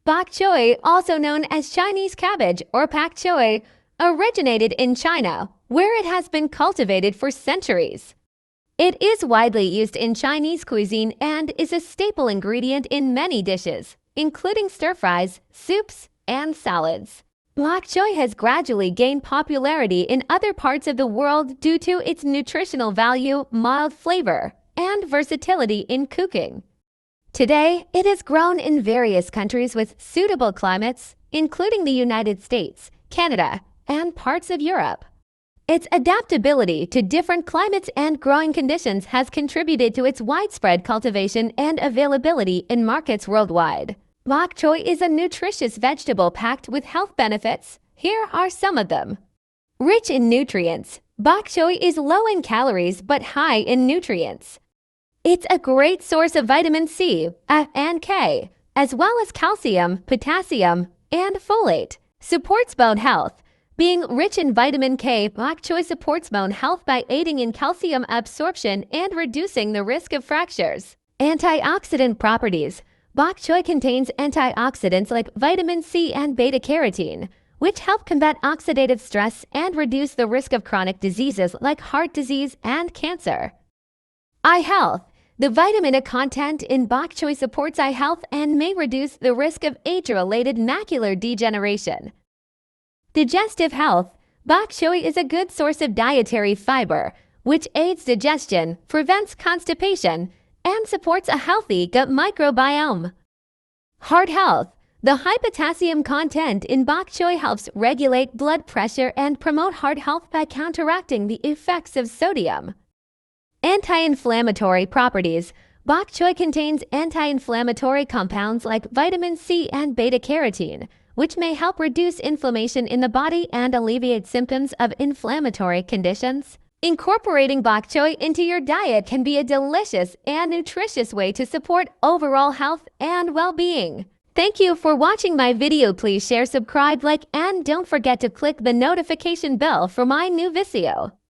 Bok choy, also known as Chinese cabbage or pak choy, originated in China, where it has been cultivated for centuries. It is widely used in Chinese cuisine and is a staple ingredient in many dishes, including stir-fries, soups, and salads. Bok choy has gradually gained popularity in other parts of the world due to its nutritional value, mild flavor, and versatility in cooking. Today, it is grown in various countries with suitable climates, including the United States, Canada, and parts of Europe. Its adaptability to different climates and growing conditions has contributed to its widespread cultivation and availability in markets worldwide. Bok choy is a nutritious vegetable packed with health benefits. Here are some of them. Rich in nutrients, bok choy is low in calories but high in nutrients. It's a great source of vitamin C and K, as well as calcium, potassium, and folate. Supports bone health. Being rich in vitamin K, bok choy supports bone health by aiding in calcium absorption and reducing the risk of fractures. Antioxidant properties. Bok choy contains antioxidants like vitamin C and beta-carotene, which help combat oxidative stress and reduce the risk of chronic diseases like heart disease and cancer. Eye health. The vitamin A content in bok choy supports eye health and may reduce the risk of age-related macular degeneration. Digestive health. Bok choy is a good source of dietary fiber, which aids digestion, prevents constipation, and supports a healthy gut microbiome. Heart health. The high potassium content in bok choy helps regulate blood pressure and promote heart health by counteracting the effects of sodium. Anti-inflammatory properties. Bok choy contains anti-inflammatory compounds like vitamin C and beta-carotene, which may help reduce inflammation in the body and alleviate symptoms of inflammatory conditions. Incorporating bok choy into your diet can be a delicious and nutritious way to support overall health and well-being. Thank you for watching my video. Please share, subscribe, like, and don't forget to click the notification bell for my new video.